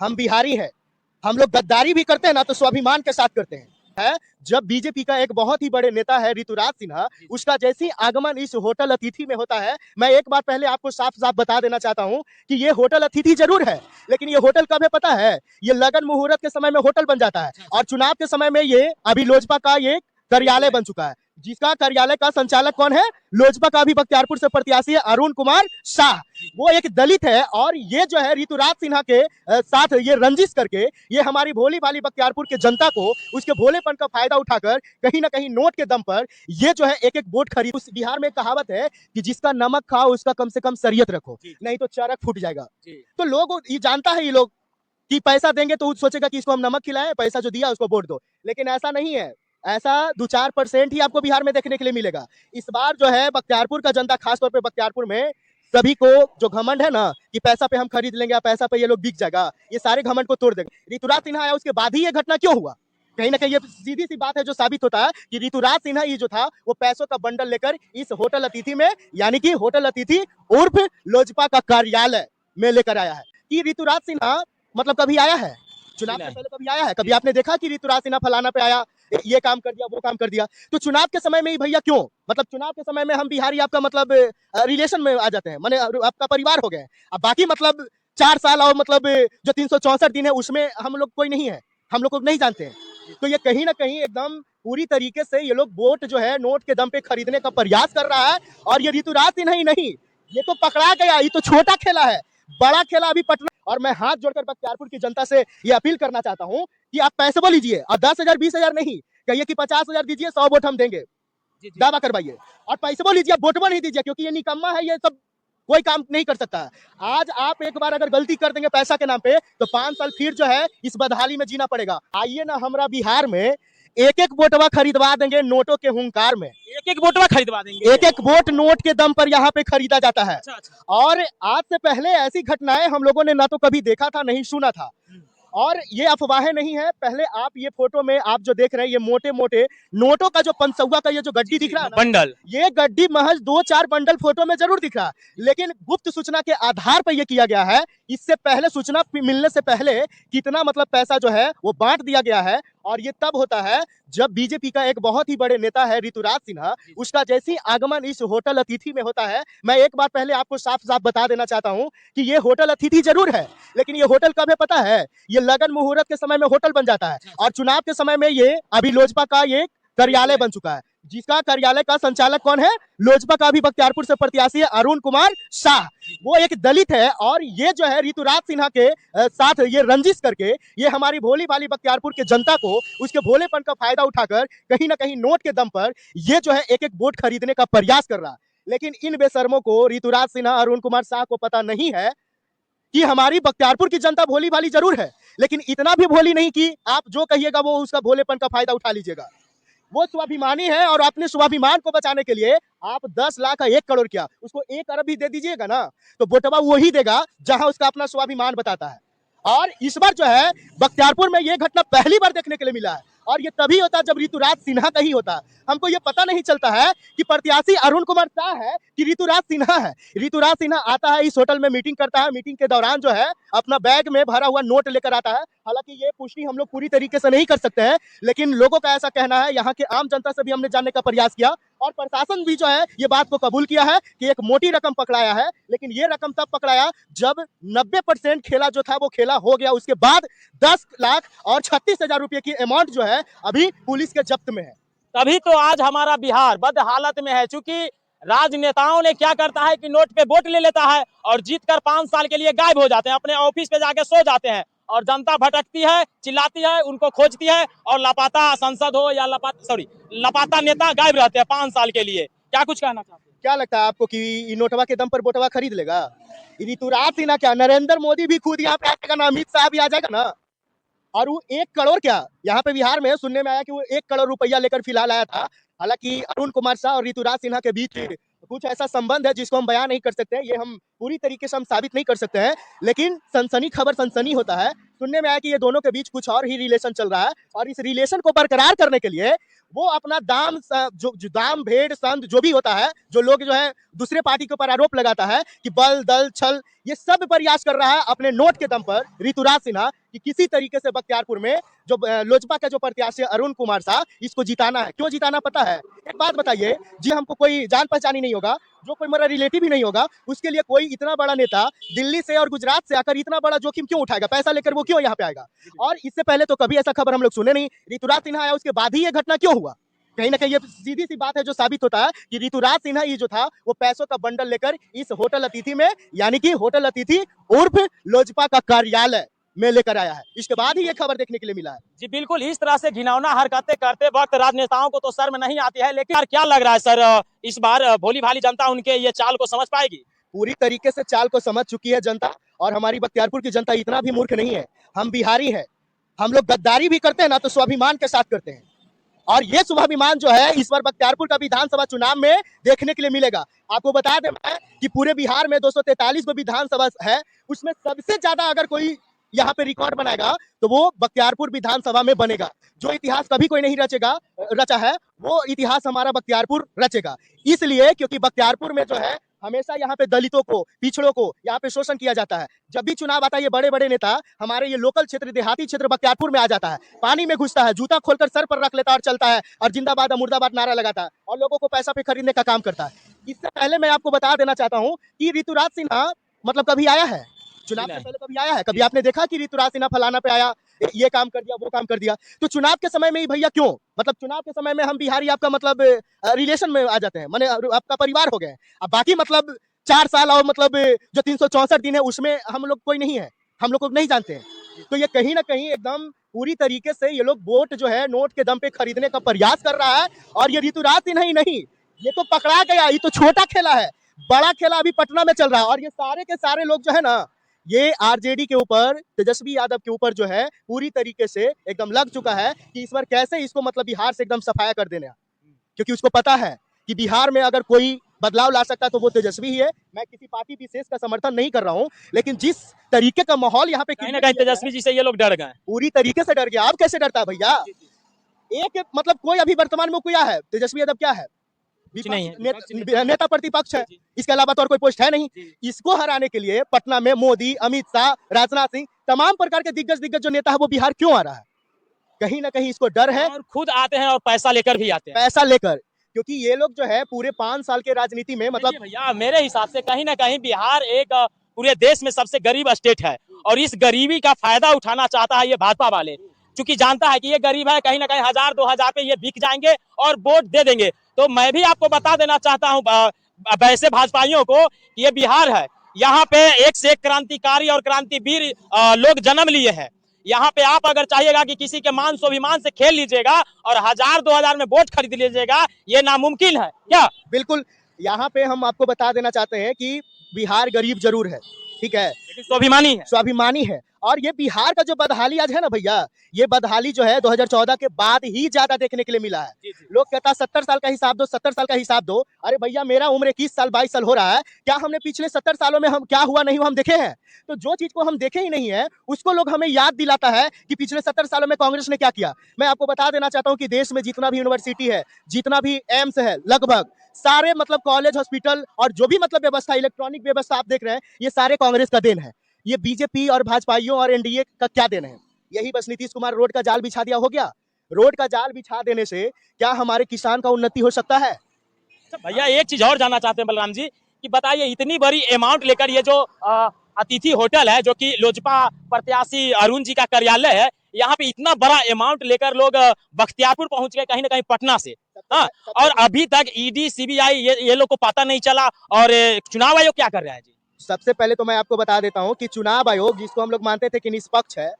हम बिहारी हैं, हम लोग गद्दारी भी करते हैं ना तो स्वाभिमान के साथ करते हैं। है जब बीजेपी का एक बहुत ही बड़े नेता है ऋतुराज सिन्हा, उसका जैसे ही आगमन इस होटल अतिथि में होता है, मैं एक बार पहले आपको साफ साफ बता देना चाहता हूं कि ये होटल अतिथि जरूर है, लेकिन ये होटल कब है पता है? ये लगन मुहूर्त के समय में होटल बन जाता है और चुनाव के समय में ये अभी लोजपा का ये कार्यालय बन चुका है, जिसका कार्यालय का संचालक कौन है? लोजपा का अभी बख्तियारपुर से प्रत्याशी है अरुण कुमार शाह। वो एक दलित है और ये जो है ऋतुराज सिन्हा के साथ ये रंजिश करके ये हमारी भोली भाली बख्तियारपुर के जनता को उसके भोलेपन का फायदा उठाकर कहीं ना कहीं नोट के दम पर ये जो है एक एक वोट खरीद। उस बिहार में कहावत है कि जिसका नमक खाओ उसका कम से कम शरीयत रखो, नहीं तो चरक फूट जाएगा। तो लोग ये जानता है, ये लोग कि पैसा देंगे तो सोचेगा कि इसको हम नमक खिलाएं, पैसा जो दिया उसको वोट दो, लेकिन ऐसा नहीं है। ऐसा 2-4% ही आपको बिहार में देखने के लिए मिलेगा। इस बार जो है बख्तियारपुर का जनता, खासतौर पे बख्तियारपुर में सभी को जो घमंड है ना कि पैसा पे हम खरीद लेंगे, पैसा पे ये लोग बिक जाएगा, ये सारे घमंड को तोड़ देंगे। ऋतुराज सिन्हा आया उसके बाद ही ये घटना क्यों हुआ? कहीं ना कहीं ये सीधी सी बात है जो साबित होता है कि ऋतुराज सिन्हा ये जो था वो पैसों का बंडल लेकर इस होटल अतिथि में, यानी कि होटल अतिथि उर्फ लोजपा का कार्यालय में लेकर आया है। कि ऋतुराज सिन्हा मतलब कभी आया है चुनाव से पहले? कभी आया है? कभी आपने देखा कि ऋतुराज सिन्हा फलाना पे आया, ये काम कर दिया, वो काम कर दिया? तो चुनाव के समय में ही भैया क्यों, मतलब चुनाव के समय में हम बिहारी आपका मतलब रिलेशन में आ जाते हैं, माने आपका परिवार हो गए। अब बाकी मतलब 4 साल और मतलब जो 364 दिन है उसमें हम लोग कोई नहीं है, हम लोग को नहीं जानते हैं। तो ये कहीं ना कहीं एकदम पूरी तरीके से ये लोग वोट जो है नोट के दम पे खरीदने का प्रयास कर रहा है। और ये ऋतुराज सिन्हा ही नहीं, ये तो पकड़ा गया, ये तो छोटा खेला है, बड़ा खेला अभी पटना। और मैं हाथ जोड़कर बख्तियारपुर की जनता से ये अपील करना चाहता हूँ कि आप पैसे बोल लीजिए और 10,000 20,000 नहीं, कहिए कि 50,000 दीजिए, 100 वोट हम देंगे, दावा करवाइए और पैसे बोल लीजिए, वोट नहीं दीजिए, क्योंकि ये निकम्मा है, ये सब कोई काम नहीं कर सकता है। आज आप एक बार अगर गलती कर देंगे पैसा के नाम पे तो 5 साल फिर जो है इस बदहाली में जीना पड़ेगा। आइए ना हमारा बिहार में एक एक वोटवा खरीदवा देंगे नोटों के हुंकार में, एक एक वोटवा खरीदवा देंगे, एक एक वोट नोट के दम पर यहाँ पे खरीदा जाता है। अच्छा अच्छा। और आज से पहले ऐसी घटनाएं हम लोगों ने ना तो कभी देखा था, नहीं सुना था। और ये अफवाहें नहीं है, पहले आप ये फोटो में आप जो देख रहे हैं ये मोटे मोटे नोटों का जो 500 का ये जो गड्डी दिख रहा है ना, बंडल, ये गड्डी महज 2-4 बंडल फोटो में जरूर दिख रहा है, लेकिन गुप्त सूचना के आधार पर ये किया गया है। इससे पहले सूचना मिलने से पहले कितना मतलब पैसा जो है वो बांट दिया गया है। और ये तब होता है जब बीजेपी का एक बहुत ही बड़े नेता है ऋतुराज सिन्हा, उसका जैसे ही आगमन इस होटल अतिथि में होता है। मैं एक बार पहले आपको साफ साफ बता देना चाहता हूं कि ये होटल अतिथि जरूर है, लेकिन ये होटल कब है पता है? ये लगन मुहूर्त के समय में होटल बन जाता है और चुनाव के समय में ये अभी लोजपा का ये कार्यालय बन चुका है, जिसका कार्यालय का संचालक कौन है? लोजपा का अभी बख्तियारपुर से प्रत्याशी है अरुण कुमार शाह। वो एक दलित है और ये जो है ऋतुराज सिन्हा के साथ ये रंजिश करके ये हमारी भोली भाली बख्तियारपुर के जनता को उसके भोलेपन का फायदा उठाकर कहीं ना कहीं नोट के दम पर ये जो है एक एक वोट खरीदने का प्रयास कर रहा है। लेकिन इन बेशर्मों को, ऋतुराज सिन्हा, अरुण कुमार शाह को पता नहीं है कि हमारी बख्तियारपुर की जनता भोली भाली जरूर है, लेकिन इतना भी भोली नहीं कि आप जो कहिएगा वो उसका भोलेपन का फायदा उठा लीजिएगा। वो स्वाभिमानी है और अपने स्वाभिमान को बचाने के लिए आप 10 लाख का 1 करोड़ क्या, उसको 1 अरब भी दे दीजिएगा ना तो वोटवा वही देगा जहां उसका अपना स्वाभिमान बताता है। और इस बार जो है बख्तियारपुर में ये घटना पहली बार देखने के लिए मिला है और ये तभी होता है जब ऋतुराज सिन्हा का ही होता है। हमको ये पता नहीं चलता है कि प्रत्याशी अरुण कुमार शाह है कि ऋतुराज सिन्हा है। ऋतुराज सिन्हा आता है इस होटल में, मीटिंग करता है, मीटिंग के दौरान जो है अपना बैग में भरा हुआ नोट लेकर आता है। हालांकि ये पुष्टि हम लोग पूरी तरीके से नहीं कर सकते हैं, लेकिन लोगों का ऐसा कहना है, यहाँ के आम जनता से भी हमने जानने का प्रयास किया और प्रशासन भी जो है ये बात को कबूल किया है कि एक मोटी रकम पकड़ाया है, लेकिन ये रकम तब पकड़ाया जब 90% खेला जो था वो खेला हो गया। उसके बाद 10 लाख और 36,000 रुपए की अमाउंट जो है अभी पुलिस के जब्त में है। तभी तो आज हमारा बिहार बद हालत में है, क्योंकि राजनेताओं ने क्या करता है कि नोट पे वोट ले लेता है और जीतकर 5 साल के लिए गायब हो जाते हैं, अपने ऑफिस पे जाके सो जाते हैं और जनता भटकती है, चिल्लाती है, उनको खोजती है और लापता सांसद हो या लापता नेता गायब रहते हैं 5 साल के लिए। क्या कुछ कहना चाहते हैं? क्या लगता है आपको कि नोटवा के दम पर वोटवा खरीद लेगा ऋतुराज सिन्हा? क्या नरेंद्र मोदी भी खुद यहाँ पे आएगा ना, अमित शाह भी आ जाएगा ना? और वो 1 करोड़ क्या, यहाँ पे बिहार में सुनने में आया कि वो 1 करोड़ रुपया लेकर फिलहाल आया था। हालांकि अरुण कुमार शाह और ऋतुराज सिन्हा के बीच कुछ ऐसा संबंध है जिसको हम बयान नहीं कर सकते हैं, ये हम पूरी तरीके से हम साबित नहीं कर सकते हैं, लेकिन सनसनी खबर सनसनी होता है। सुनने में आया कि ये दोनों के बीच कुछ और ही रिलेशन चल रहा है और इस रिलेशन को बरकरार करने के लिए वो अपना जो दाम भेड़ संद जो भी होता है, जो लोग जो है दूसरे पार्टी के ऊपर आरोप लगाता है कि बल दल छल, ये सब प्रयास कर रहा है अपने नोट के दम पर ऋतुराज सिन्हा कि किसी तरीके से बख्तियारपुर में जो लोजपा का जो प्रत्याशी अरुण कुमार शाह, इसको जिताना है। क्यों जिताना पता है? एक बात बताइए जी, हमको कोई जान पहचान ही नहीं होगा, जो कोई मेरा रिलेटिव ही नहीं होगा, उसके लिए कोई इतना बड़ा नेता दिल्ली से और गुजरात से आकर इतना बड़ा जोखिम क्यों उठाएगा? पैसा लेकर वो क्यों यहाँ पे आएगा? और इससे पहले तो कभी ऐसा खबर हम लोग सुने नहीं। ऋतुराज सिन्हा आया उसके बाद ही ये घटना क्यों हुआ? कहीं ना कहीं ये सीधी सी बात है जो साबित होता है कि ऋतुराज सिन्हा ये जो था वो पैसों का बंडल लेकर इस होटल अतिथि में, यानी कि होटल अतिथि उर्फ लोजपा का कार्यालय में लेकर आया है। इसके बाद ही ये खबर देखने के लिए मिला है। जी बिल्कुल, इस तरह से घिनौना हरकतें करते वक्त राजनेताओं को तो शर्म नहीं आती है, लेकिन यार क्या लग रहा है सर, इस बार भोली भाली जनता उनके ये चाल को समझ पाएगी? पूरी तरीके से चाल को समझ चुकी है जनता, और हमारी बख्तियारपुर की जनता इतना भी मूर्ख नहीं है। हम बिहारी हैं, हम लोग गद्दारी भी करते हैं ना तो स्वाभिमान के साथ करते हैं, और ये स्वाभिमान जो है इस बार बख्तियारपुर का विधानसभा चुनाव में देखने के लिए मिलेगा। आपको बता दें कि पूरे बिहार में 243 को विधानसभा है, उसमें सबसे ज्यादा अगर कोई यहाँ पे रिकॉर्ड बनाएगा तो वो बख्तियारपुर विधानसभा में बनेगा। जो इतिहास कभी कोई नहीं रचा है, वो इतिहास हमारा बख्तियारपुर रचेगा। इसलिए क्योंकि बख्तियारपुर में जो है हमेशा यहाँ पे दलितों को, पिछड़ों को यहाँ पे शोषण किया जाता है। जब भी चुनाव आता है ये बड़े बड़े नेता हमारे ये लोकल क्षेत्र, देहाती क्षेत्र बख्तियारपुर में आ जाता है, पानी में घुसता है, जूता खोलकर सर पर रख लेता है और चलता है, और जिंदाबाद मुर्दाबाद नारा लगाता है और लोगों को पैसा पे खरीदने का काम करता है। इससे पहले मैं आपको बता देना चाहता हूँ कि ऋतुराज सिन्हा मतलब कभी आया है चुनाव से पहले? कभी आया है? कभी आपने देखा कि ऋतुराज सिन्हा फलाना पे आया, ये काम कर दिया, वो काम कर दिया? तो चुनाव के समय में ही भैया क्यों, मतलब चुनाव के समय में हम बिहारी आपका मतलब रिलेशन में आ जाते हैं, माने आपका परिवार हो गए। अब बाकी मतलब 4 साल और मतलब जो 364 दिन है उसमें हम लोग कोई नहीं है, हम लोग को नहीं जानते हैं। तो ये कहीं ना कहीं एकदम पूरी तरीके से ये लोग वोट जो है नोट के दम पे खरीदने का प्रयास कर रहा है। और ये ऋतुराज सिन्हा ही नहीं, ये तो पकड़ा गया, ये तो छोटा खेला है, बड़ा खेला अभी पटना में चल रहा है। और ये सारे के सारे लोग जो है ना, ये आरजेडी के ऊपर, तेजस्वी यादव के ऊपर जो है पूरी तरीके से एकदम लग चुका है कि इस बार कैसे इसको मतलब बिहार से एकदम सफाया कर देना, क्योंकि उसको पता है कि बिहार में अगर कोई बदलाव ला सकता है तो वो तेजस्वी ही है। मैं किसी पार्टी विशेष का समर्थन नहीं कर रहा हूं, लेकिन जिस तरीके का माहौल यहाँ पे कहीं ना कहीं तेजस्वी जी से ये लोग डर गए, पूरी तरीके से डर गया। आप कैसे डरता है भैया? एक मतलब कोई अभी वर्तमान में क्या है? तेजस्वी यादव क्या है? नहीं है, नेता प्रतिपक्ष है, इसके अलावा तो और कोई पोस्ट है नहीं। इसको हराने के लिए पटना में मोदी, अमित शाह, राजनाथ सिंह, तमाम प्रकार के दिग्गज जो नेता है वो बिहार क्यों आ रहा है? कहीं ना कहीं इसको डर है, और खुद आते हैं और पैसा लेकर भी आते हैं। पैसा लेकर, क्योंकि ये लोग जो है पूरे 5 साल के राजनीति में मतलब भैया मेरे हिसाब से कहीं ना कहीं बिहार एक पूरे देश में सबसे गरीब स्टेट है, और इस गरीबी का फायदा उठाना चाहता है ये भाजपा वाले, क्योंकि जानता है कि ये गरीब है, कहीं ना कहीं 1000-2000 पे ये बिक जाएंगे और वोट दे देंगे। तो मैं भी आपको बता देना चाहता हूँ वैसे भाजपाइयों को कि ये बिहार है, यहाँ पे एक से एक क्रांतिकारी और क्रांतिवीर लोग जन्म लिए हैं। यहाँ पे आप अगर चाहिएगा कि किसी के मान स्वाभिमान से खेल लीजिएगा और 1000-2000 में वोट खरीद लीजिएगा, ये नामुमकिन है क्या? बिल्कुल। यहाँ पे हम आपको बता देना चाहते हैं कि बिहार गरीब जरूर है, ठीक है, लेकिन स्वाभिमानी है, स्वाभिमानी है। और ये बिहार का जो बदहाली आज है ना भैया, ये बदहाली जो है 2014 के बाद ही ज्यादा देखने के लिए मिला है। लोग कहता है 70 साल का हिसाब दो, 70 साल का हिसाब दो। अरे भैया मेरा उम्र 21 साल 22 साल हो रहा है, क्या हमने पिछले 70 सालों में हम क्या हुआ नहीं हुआ हम देखे हैं? तो जो चीज को हम देखे ही नहीं है उसको लोग हमें याद दिलाता है कि पिछले 70 सालों में कांग्रेस ने क्या किया। मैं आपको बता देना चाहता हूँ कि देश में जितना भी यूनिवर्सिटी है, जितना भी एम्स है, लगभग सारे मतलब कॉलेज, हॉस्पिटल और जो भी मतलब व्यवस्था, इलेक्ट्रॉनिक व्यवस्था आप देख रहे हैं, ये सारे कांग्रेस का देन है। ये बीजेपी और भाजपाइयों और एनडीए का क्या देन है? यही बस नीतीश कुमार रोड का जाल बिछा दिया, हो गया। रोड का जाल बिछा देने से क्या हमारे किसान का उन्नति हो सकता है? भैया एक चीज और जानना चाहते हैं बलराम जी कि बताइए, इतनी बड़ी अमाउंट लेकर ये जो अतिथि होटल है, जो कि लोजपा प्रत्याशी अरुण जी का कार्यालय है, यहाँ पे इतना बड़ा अमाउंट लेकर लोग बख्तियारपुर पहुंच गए, कहीं ना कहीं पटना से, हाँ, और अभी तक ईडी सीबीआई ये लोग को पता नहीं चला, और चुनाव आयोग क्या कर रहा है जी? सबसे पहले तो मैं आपको बता देता हूं कि चुनाव आयोग, जिसको हम लोग मानते थे कि निष्पक्ष है,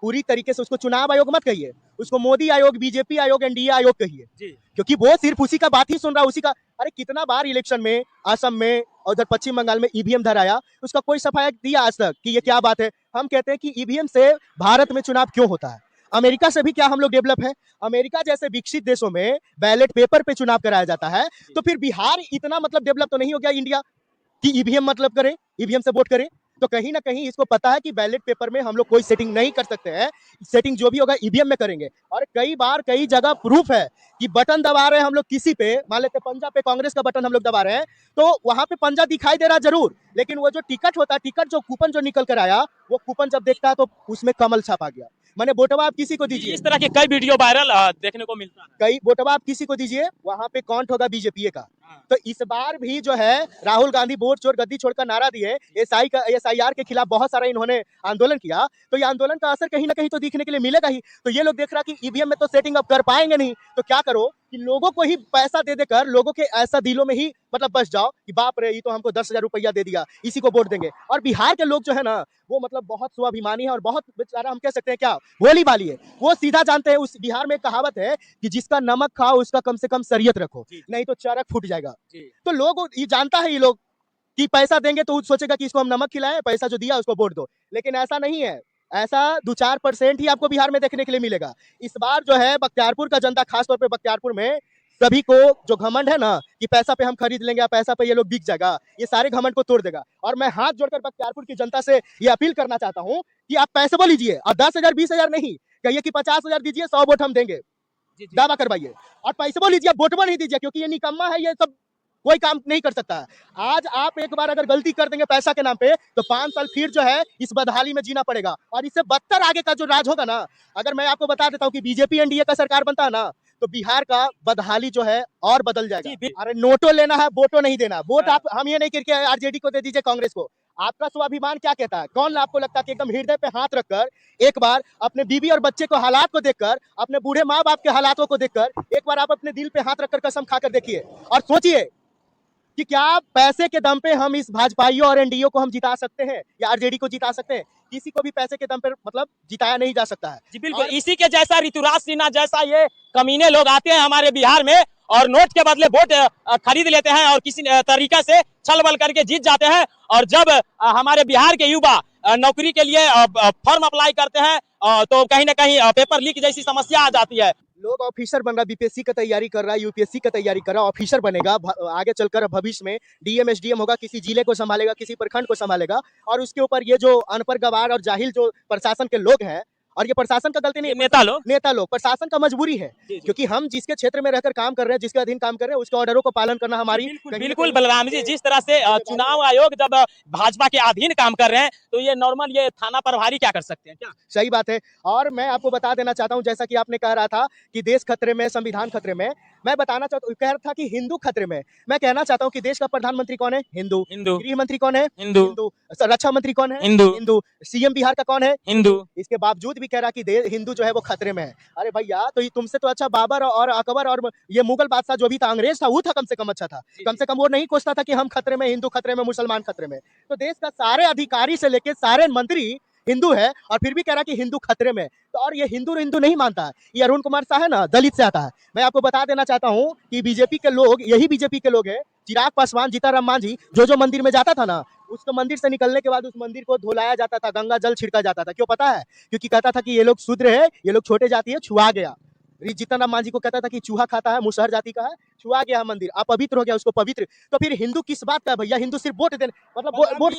पूरी तरीके से उसको चुनाव आयोग मत कहिए, उसको मोदी आयोग, बीजेपी आयोग, एनडीए आयोग कहिए, क्योंकि वो सिर्फ उसी का बात ही सुन रहा है, उसी का। अरे कितना बार इलेक्शन में असम में और उधर पश्चिम बंगाल में ईवीएम धराया, उसका कोई सफाया दिया आज तक कि ये क्या बात है? हम कहते हैं कि ईवीएम से भारत में चुनाव क्यों होता है? अमेरिका से भी क्या हम लोग डेवलप है? अमेरिका जैसे विकसित देशों में बैलेट पेपर पे चुनाव कराया जाता है, तो फिर बिहार इतना मतलब डेवलप तो नहीं हो गया इंडिया कि ईवीएम मतलब करे, ईवीएम से वोट करे? तो कहीं ना कहीं इसको पता है कि बैलेट पेपर में हम लोग कोई सेटिंग नहीं कर सकते हैं, सेटिंग जो भी होगा ईवीएम में करेंगे। और कई बार कई जगह प्रूफ है कि बटन दबा रहे हैं हम लोग किसी पे, मान लेते पंजा पे कांग्रेस का बटन हम लोग दबा रहे हैं, तो वहां पे पंजा दिखाई दे रहा जरूर, लेकिन वो जो टिकट होता है, टिकट जो कूपन जो निकल कर आया, वो कूपन जब देखता है तो उसमें कमल छापा गया। मैंने वोटवा आप किसी को दीजिए, इस तरह के कई वीडियो वायरल देखने को मिलता है। कई वोटवा आप किसी को दीजिए, वहां पे काउंट होगा बीजेपी का। हाँ। तो इस बार भी जो है राहुल गांधी वोट चोर गद्दी छोड़कर नारा दिए, एसआईआर के खिलाफ बहुत सारा इन्होंने आंदोलन किया, तो ये आंदोलन का असर कहीं ना कहीं तो दिखने के लिए मिलेगा ही। तो ये लोग देख रहा कि ईवीएम में तो सेटिंग अब कर पाएंगे नहीं, तो क्या करो कि लोगों को ही पैसा दे देकर लोगों के ऐसा दिलों में ही मतलब बस जाओ कि बाप रे ये तो हमको 10,000 रुपया दे दिया, इसी को वोट देंगे। और बिहार के लोग जो है ना, वो मतलब बहुत स्वाभिमानी है और बहुत बेचारा, हम कह सकते हैं क्या, भोली भाली है। वो सीधा जानते हैं, उस बिहार में एक कहावत है कि जिसका नमक खाओ उसका कम से कम शरीयत रखो, नहीं तो चरक फूट जाएगा। तो लोग ये जानता है, ये लोग कि पैसा देंगे तो सोचेगा कि इसको हम नमक खिलाएं, पैसा जो दिया उसको वोट दो, लेकिन ऐसा नहीं है। ऐसा 2-4% ही आपको बिहार में देखने के लिए मिलेगा। इस बार जो है बख्तियारपुर का जनता, खासतौर पे बख्तियारपुर में सभी को जो घमंड है ना कि पैसा पे हम खरीद लेंगे, पैसा पे ये लोग बिक जाएगा, ये सारे घमंड को तोड़ देगा। और मैं हाथ जोड़कर बख्तियारपुर की जनता से ये अपील करना चाहता हूँ कि आप पैसे बोल लीजिए, और 10,000 20,000 नहीं, कहिए कि 50,000 दीजिए, 100 वोट हम देंगे, दावा करवाइए। और पैसे बोल लीजिए, वोटवा नहीं दीजिए, क्योंकि ये निकम्मा है, ये सब कोई काम नहीं कर सकता है। आज आप एक बार अगर गलती कर देंगे पैसा के नाम पे, तो 5 साल फिर जो है इस बदहाली में जीना पड़ेगा। और इससे बदतर आगे का जो राज होगा ना, अगर मैं आपको बता देता हूँ कि बीजेपी एनडीए का सरकार बनता है ना, तो बिहार का बदहाली जो है और बदल जाएगा। अरे नोटो लेना है, वोटो नहीं देना। वोट आप, हम ये नहीं करके आरजेडी को दे दीजिए, कांग्रेस को। आपका स्वाभिमान क्या कहता है? कौन आपको लगता है कि एकदम हृदय पे हाथ रखकर एक बार अपने बीवी और बच्चे को हालात को देखकर, अपने बूढ़े माँ बाप के हालातों को देखकर एक बार आप अपने दिल पे हाथ रखकर कसम खाकर देखिए और सोचिए कि क्या पैसे के दम पे हम इस भाजपाइयों और एनडीओ को हम जिता सकते हैं या आरजेडी को जिता सकते हैं? किसी को भी पैसे के दम पे मतलब जिताया नहीं जा सकता है। जी बिल्कुल, इसी के जैसा ऋतुराज सिन्हा जैसा ये कमीने लोग आते हैं हमारे बिहार में और नोट के बदले वोट खरीद लेते हैं और किसी तरीका से छल बल करके जीत जाते हैं। और जब हमारे बिहार के युवा नौकरी के लिए फॉर्म अप्लाई करते हैं तो कहीं ना कहीं पेपर लीक जैसी समस्या आ जाती है। लोग ऑफिसर बन रहा, बीपीएससी का तैयारी कर रहा है, यूपीएससी का तैयारी कर रहा है, ऑफिसर बनेगा, आगे चलकर भविष्य में डीएम एसडीएम होगा, किसी जिले को संभालेगा, किसी प्रखंड को संभालेगा। और उसके ऊपर ये जो अनपढ़ गवार और जाहिल जो प्रशासन के लोग हैं, और ये प्रशासन का गलती नहीं, नेता लोग, प्रशासन का मजबूरी है, क्योंकि हम जिसके क्षेत्र में रहकर काम कर रहे हैं, जिसके अधीन काम कर रहे हैं, उसके ऑर्डरों को पालन करना हमारी। बिल्कुल बलराम जी, जिस तरह से चुनाव आयोग जब भाजपा के अधीन काम कर रहे हैं, तो ये नॉर्मल ये थाना प्रभारी क्या कर सकते हैं? क्या सही बात है। और मैं आपको बता देना चाहता हूं, जैसा कि आपने कह रहा था कि देश खतरे में, संविधान खतरे में, मैं बताना चाहता हूं, कह रहा था कि हिंदू खतरे में। मैं कहना चाहता हूं कि देश का प्रधानमंत्री कौन है? हिंदू। गृह मंत्री कौन है? हिंदू। रक्षा मंत्री कौन है? हिंदू। सीएम बिहार का कौन है? हिंदू। इसके बावजूद भी कह रहा कि हिंदू जो है वो खतरे में है। अरे भैया, तो तुमसे तो अच्छा बाबर और अकबर और ये मुगल बादशाह जो भी था, अंग्रेज था, वो था कम से कम अच्छा था। कम से कम वो नहीं कोसता था कि हम खतरे में, हिंदू खतरे में, मुसलमान खतरे में। तो देश का सारे अधिकारी से लेके सारे मंत्री हिंदू है, और फिर भी कह रहा कि हिंदू खतरे में। तो और ये हिंदू नहीं मानता है। ये अरुण कुमार शाह है ना, दलित से आता है। मैं आपको बता देना चाहता हूं कि बीजेपी के लोग, यही बीजेपी के लोग हैं, चिराग पासवान, जीताराम मांझी, जो मंदिर में जाता था ना, उसको मंदिर से निकलने के बाद उस मंदिर को धुलाया जाता था, गंगा जल छिड़का जाता था। क्यों पता है? क्योंकि कहता था कि ये लोग शूद्र है, ये लोग छोटे जाति है, छुआ गया। जीतन मांझी को कहता था कि चूहा खाता है, मुसहर जाति का है, छुआ गया मंदिर, अपवित्र हो गया, उसको पवित्र। तो फिर हिंदू किस बात का है भैया? हिंदू सिर्फ वोट देने, मतलब वोट के